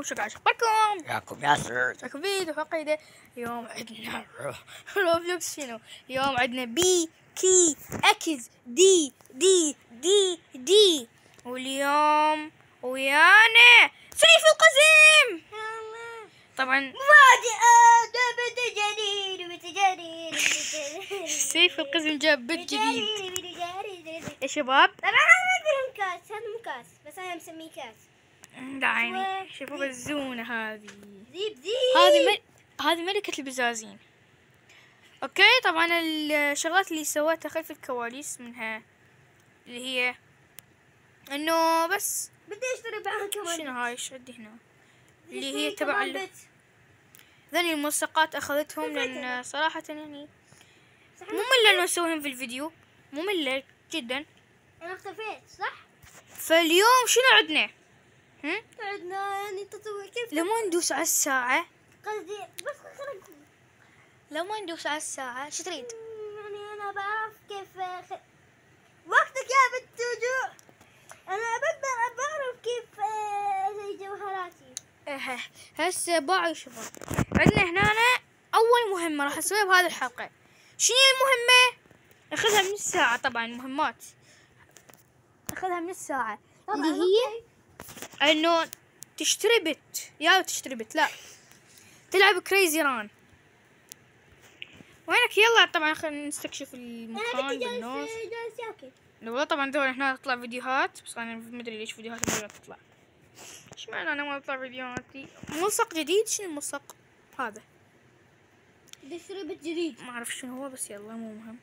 شكرا شكركم ياكم ياسر معكم فيديو حلقة. اليوم عندنا روبلوكس. شنو اليوم عندنا بي كي اكس دي دي دي دي، واليوم ويانا سيف القزم. طبعا سيف القزم جاب بيت جديد يا شباب. طبعا هذا مكاس، هذا مكاس بس انا مسميه كاس. دعيني شوفوا بالزونة هذه. زيب هذه ملكة البزازين. اوكي طبعا الشغلات اللي سويتها خلف الكواليس منها اللي هي انه بس بدي اشتري معها كمان. شنو هاي ايش عندي هنا اللي هي تبع ذني الملصقات اخذتهم، لان صراحة يعني مملة انه اسويهم في الفيديو، مملة جدا. انا اختفيت صح؟ فاليوم شنو عندنا؟ عندنا يعني تطوير كيف لما ندوس على الساعة، قصدي بس خلق لما ندوس على الساعة شو تريد؟ يعني انا بعرف كيف وقتك يا بنت وجوع. انا بقدر بعرف كيف زي جوهراتي. هسه باعوا شباب. عندنا هنا اول مهمة راح اسويها بهذه الحلقة. شنو هي المهمة؟ اخذها من الساعة. طبعا المهمات اخذها من الساعة اللي هي انه تشتري بت تشتري بت، لا تلعب كريزي ران. وينك؟ يلا طبعا خلينا نستكشف المكان بالنص. والله طبعا دول هنا تطلع فيديوهات، بس انا ما ادري ليش فيديوهات ما تطلع. ايش معنى انا ما اطلع فيديوهاتي؟ ملصق جديد. شنو الملصق هذا؟ بدي اشتري بيت جديد. ما اعرف شنو هو، بس يلا مو مهم.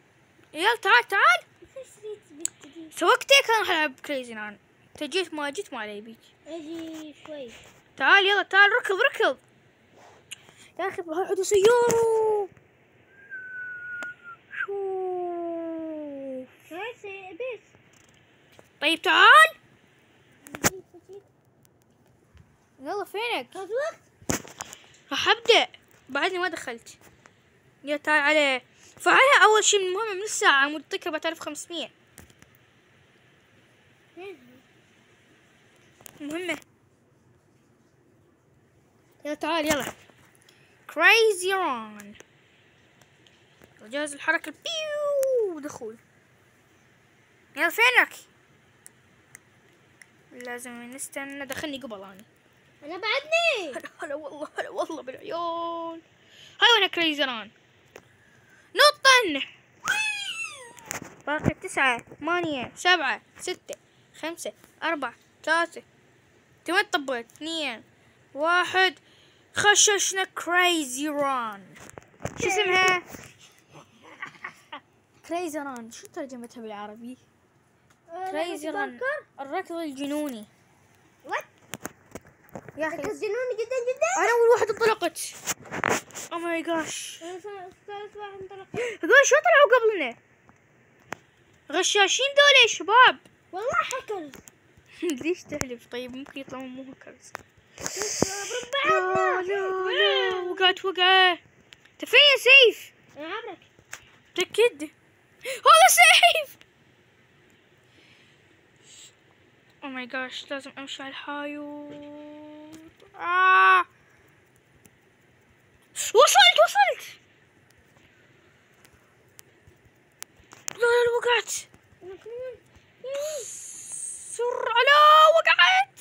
يلا تعال تعال. اشتريت بيت جديد. سوقتك انا العب كريزي ران. انت جيت ما علي بيك. اجي شوي. تعال يلا تعال ركض يا اخي هاي عنده سيارة. شوف هاي بيت. طيب تعال يلا فينك؟ هذا وقت راح ابدأ بعدني ما دخلت. يا تعال عليه. فعلها اول شي من المهمة من الساعة مدتك 4500. مهمة. يلا تعال يلا كريزي ران. جهاز الحركة بيو دخول. يلا فينك؟ لازم نستنى. دخلني قبل انا بعدني. هلا والله بالعيون. هاي وين كريزي ران؟ نطن. باقي 9 8 7 6 5 4 3 8 طبيت 2 1. خششنا كريزي ران. شو اسمها؟ كريزي ران. شو ترجمتها بالعربي؟ كريزي ران الركض الجنوني. وات يا اخي ركض جنوني جدا. انا اول واحدة انطلقت. او ماي جاش. انا ثالث واحد انطلق. هذول شو طلعوا قبلنا؟ غشاشين دول يا شباب. والله هاكرز. ليش تحلف؟ طيب ممكن يطلعون مو هاكرز. لا وقعت وقعة. انت فين يا سيف؟ انا عبرك. متأكد؟ هذا سيف. او ماي جاش لازم امشي على الحايوت. وصلت. لا وقعت. سرعة. لا وقعت.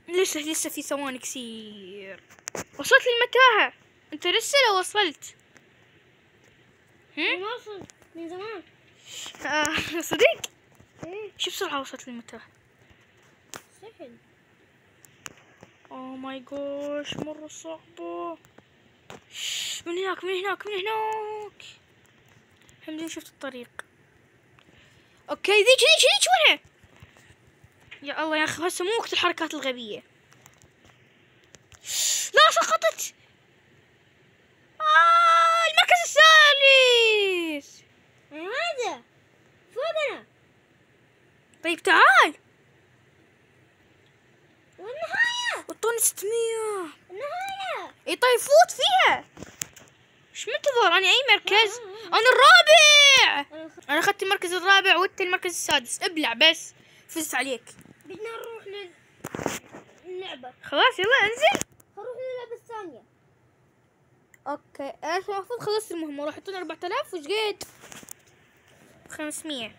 يلا لسه في ثواني كثير. وصلت للمتاهة. انت لسه لو وصلت. ما وصلت من زمان. صدق؟ ايه شو بسرعة وصلت للمتاهة. سهل. اوه ماي جوش مرة صعبة. من هناك الحمد لله شفت الطريق. اوكي ذيك وينها؟ يا الله يا اخي هسه مو وقت الحركات الغبية. لا سقطت. المركز الثالث. هذا فوقنا. طيب تعال. والنهاية. اعطوني 600. النهاية. اي طيب فوت فيها. ايش منتظر؟ انا اي مركز؟ انا الرابع. انا اخذت المركز الرابع وانت المركز السادس. ابلع بس فزت عليك. بدنا نروح للعبة. خلاص يلا انزل. نروح للعبة الثانية. اوكي انا المفروض خلصت المهمة، راح يعطوني 4000 وش قد 500.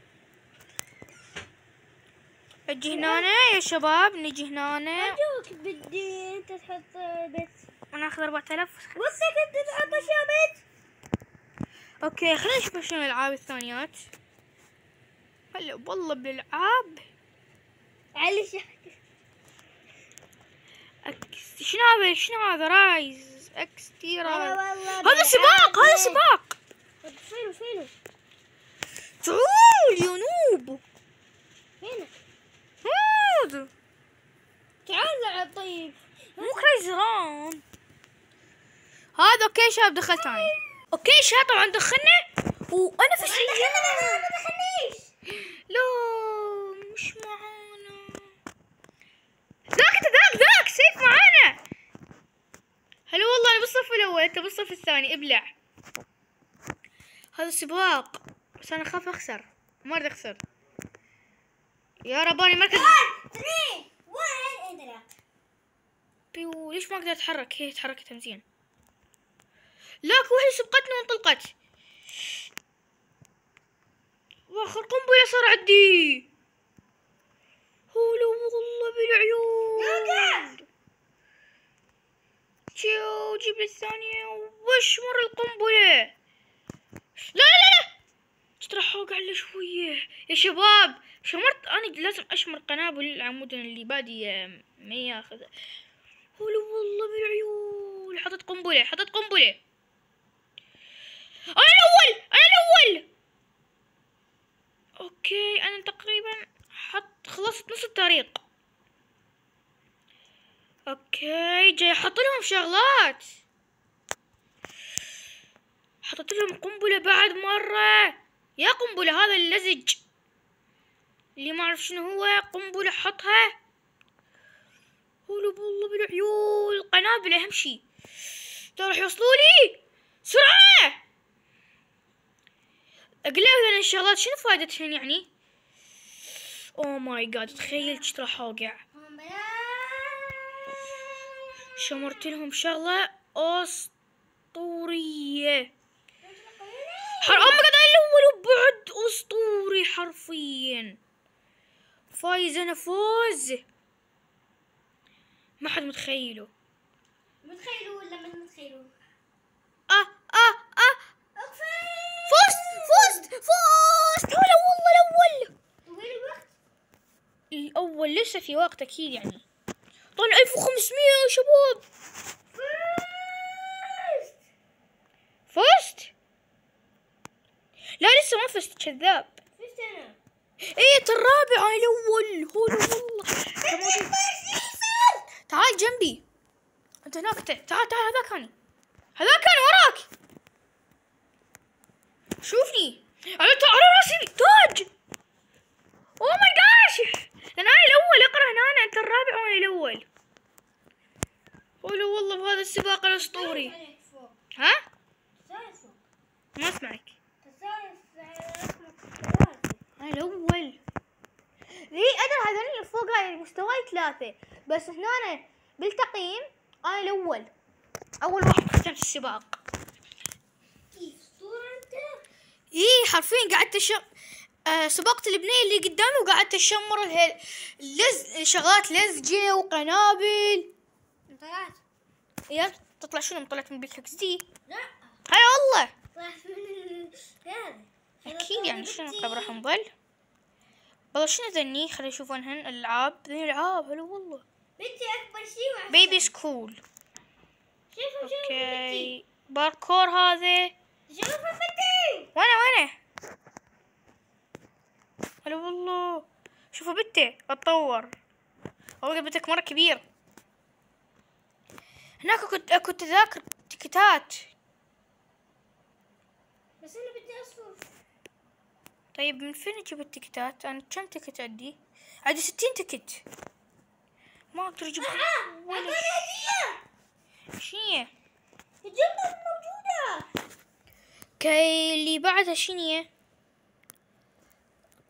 اجي هنا يا شباب، نجي هنا أرجوك بدي أنت تحط بيت. وناخذ 4000. وصك أنت تحط أشياء بيت. اوكي خلينا نشوف شنو الالعاب الثانيات. هلا والله بالالعاب. علي شنو هذا رايز اكس تي رايز. والله هذا سباق، هذا سباق. فينه تعال يا نوب. فينه هذا تعال لعب. طيب مو كريزي ران هذا. اوكي شباب دخلت انا. اوكي شباب طبعا دخلنا وانا في السيارة. ما دخلنيش. لا مش معانا. ذاك سيف معانا. هلا والله انا بالصف الاول انت بالصف الثاني. ابلع. هذا سباق بس انا اخاف اخسر. ما اريد اخسر يا رباني. مركز 3 1 انطلق. بيو ليش ما اقدر اتحرك؟ هي تحركت زين. لاك وحده سبقتني وانطلقت. واخر قنبله صار عندي. هلا والله بالعيون. جيب لي الثانيه وش مر القنبله. لا ترى حوقع على شويه يا شباب. شمرت انا لازم اشمر قنابل العمود اللي بادي ما ياخذ. هلا والله بالعيون. حطيت قنبله انا الاول. اوكي انا تقريبا خلصت نص الطريق. اوكي جاي احط لهم شغلات. حطيت لهم قنبله بعد مره. يا قنبله هذا اللزج اللي ما اعرف شنو هو. قنبله حطها. هلا والله بالعيون. القنابل اهم شي. ترى راح يوصلوا لي سرعه. اقلب هذول الشغلات شنو فائدتهن يعني؟ اوه ماي جاد تخيل كنت راح اوقع. شمرت لهم شغله اسطوريه. أمي قاعد الاول وبعد اسطوري حرفيا. فايز انا فوز ما حد متخيله. متخيلوا ولا ما متخيلوا؟ فزت هلا والله الاول. وين الوقت؟ الاول لسه في وقت اكيد يعني. طلع 1500 يا شباب. فزت؟ لا لسه ما فزت كذاب. فزت انا. ايه الرابع انا الاول. هلا والله. تعال جنبي. انت هناك. تعال هذاك كان وراك. شوفني على راسي تاج. اوه ماي جاش. انا الاول. اقرا هنا انت الرابع وانا الاول. هلا والله بهذا السباق الاسطوري. ها ما اسمعك. انا الاول. ادري هذول فوق هاي مستواي 3 بس هنا بالتقييم انا الاول. اول واحد ختمت السباق. كيف صورة انت؟ ايه حرفيا قعدت سبقت البنية اللي قدامي وقعدت اشمر شغلات لزجة وقنابل. طلعت. يا تطلع شنو؟ طلعت من بيك دي. لا هلا والله. طلعت من هذا. اكيد يعني شنو قبل راح نظل. والله شنو ذني. خلينا نشوف هن العاب. هلا والله. بنتي اكبر شيء وعسل. بيبي سكول. شوفوا اوكي باركور هذا. شوفوا بنتي. وانا هلا والله. شوفوا بنتي اتطور. والله بنتك مرة كبير. هناك اكو تذاكر تيكتات. بس انا بدي اصرف. طيب من فين اجيب التيكتات؟ انا كم تيكت عندي 60 تيكت. ما اقدر اجيب ولا هدية. شنو الجنة موجودة. كي اللي بعدها شنو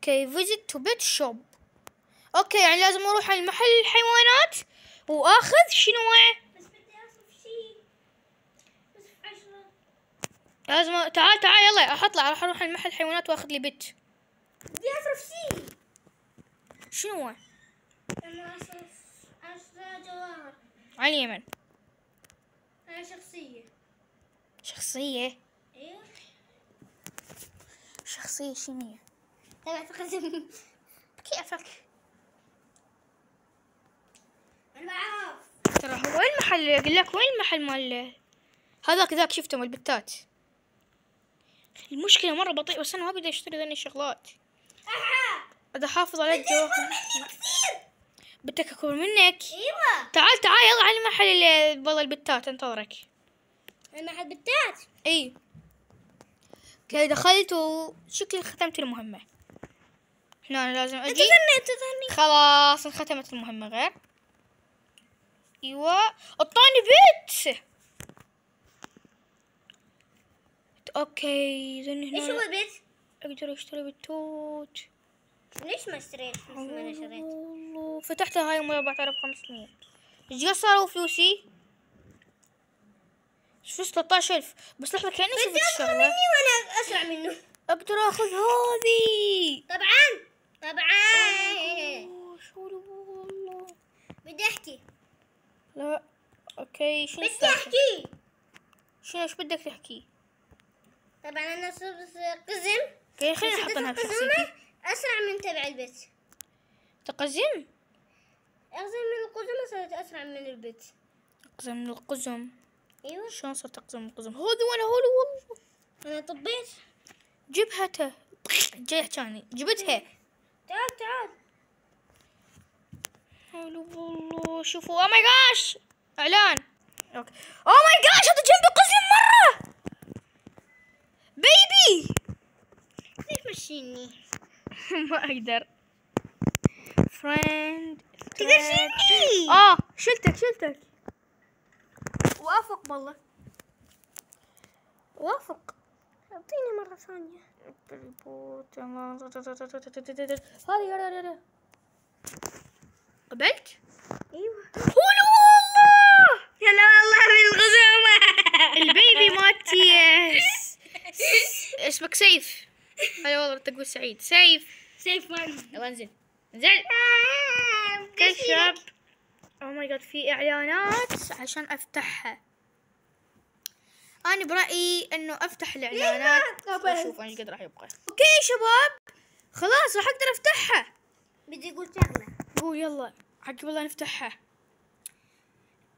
كي فيزيت تو بيت شوب. اوكي يعني لازم اروح على محل الحيوانات واخذ شنو؟ بس بدي اصرف شيء. بس 10. لازم تعال يلا راح اروح على محل الحيوانات واخذ لي بت. بدي اصرف شيء. شنو؟ انا اصرف 10 جواهر. على اليمن. انا شخصية. شخصية؟ ايوه. شخصية شنو هي؟ تبع تقسم. كيفك؟ انا بعرف. ترى هو وين المحل؟ اقول لك وين المحل مال هذاك ذاك شفته مال البتات. المشكلة مرة بطيء بس انا ما بدي اشتري ذني الشغلات. بدي احافظ على الجوهر. بدك اكبر منك؟ ايوه. تعال يلا على المحل والله البتات انتظرك. المحل بتات. اي كذا دخلت وشكلي ختمت المهمة. هنا أنا لازم اجي. انتظرني. خلاص انختمت المهمة غير. ايوه اعطاني بيت. اوكي ذني هنا ايش هو البيت؟ اقدر اشتري بالتوت. ليش ما اشتريت؟ مثل ما انا شريت. والله فتحتها هاي 4500. ايش قد صاروا فلوسي؟ فلوس 13000 بس لحظة كأني شفت اسرع الشغلة. مني وانا اسرع منه. اقدر اخذ هذه. طبعا. شو والله. بدي احكي. لا اوكي شنو بدي السالفة؟ احكي. شنو ايش بدك تحكي؟ طبعا انا صرت قزم. اوكي خلينا نحطها في شخصيتي. اسرع من تبع البيت. تقزم؟ اقزم من القزم صرت اسرع من البيت. اقزم من القزم. ايوه. شلون صرت اقزم من القزم؟ هذي وانا هولي والله. انا طبيت. جبهته. جاي كاني جبتها. تعال. حلو والله. شوفوا او ماي جاش اعلان. اوكي او ماي جاش هذا جنبي قزم مره. بيبي ليش مشيني؟ ما اقدر. فريند تقدر تشيلني. شلتك. وافق والله. وافق. اعطيني مرة ثانية. هذه قبلت؟ ايوه. هولو والله. هلا والله من الغزومة. البيبي مالتي اسمك سيف. هلا والله تقول سعيد. سيف مان. يلا انزل. كشف. او ماي جاد في اعلانات عشان افتحها. انا برايي انه افتح الاعلانات واشوف ايش قد راح يبقى. اوكي شباب خلاص راح اقدر افتحها. بدي اقول شغلة. قول يلا عقب الله نفتحها.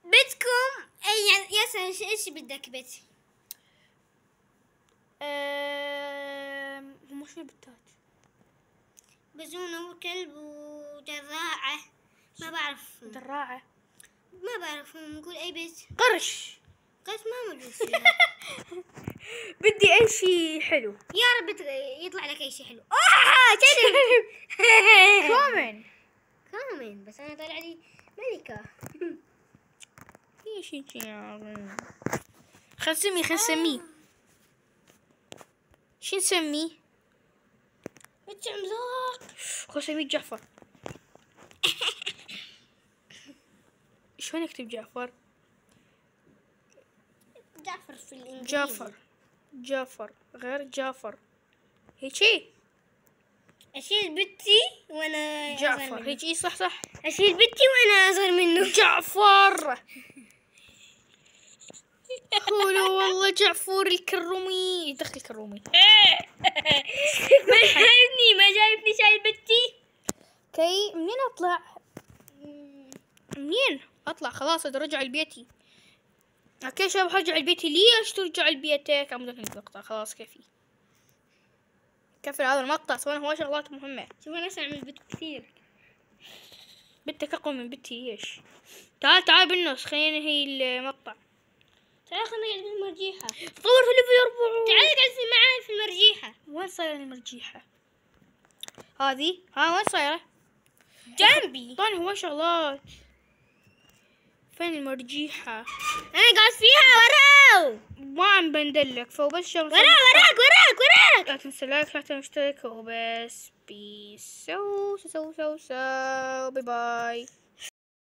بدكم يعني ياسر ايش بدك بيت؟ هم شو البتات؟ بزونة وكلب ودراعة. ما بعرف. دراعة. ما بعرف نقول اي بيت. قرش. قش ما موجود فيها. بدي اي شيء حلو. يا رب يطلع لك اي شيء حلو. كامل بس انا طلع لي ملكة. في شيء خل نسميه. شو نسميه؟ بنت عملاق. خل نسميه جعفر. شلون نكتب جعفر؟ جعفر في الانجليزي. جعفر غير جعفر هيجي. اشيل بنتي وانا جعفر هيجي صح. اشيل بنتي وانا اصغر منه. جعفر. حلو والله جعفر الكرومي. دخل الكرومي. ما شايفني شايل بنتي. كي منين اطلع؟ منين اطلع؟ خلاص ارجع لبيتي. اوكي شباب هرجع لبيتي. ليش ترجع لبيتك؟ عم بدك المقطع خلاص كفي هذا المقطع. سوينا هو شغلات مهمة. شوف انا اسرع من بنت كثير. بنتك اقوى من بنتي. ايش؟ تعال بالنص خلينا هي المقطع. تعال خلينا نقعد في المرجيحة. تطور في ليفل 4. تعال اقعد معي في المرجيحة. وين صايرة المرجيحة؟ هذه وين صايرة؟ جنبي. طاني هو شغلات. فين المرجيحة؟ انا قاعد فيها وراو. ما عم بندلك فوبس شغل. وراك. لا تنسى لايك لا تنسى اشترك وبس. بيس. سو باي باي.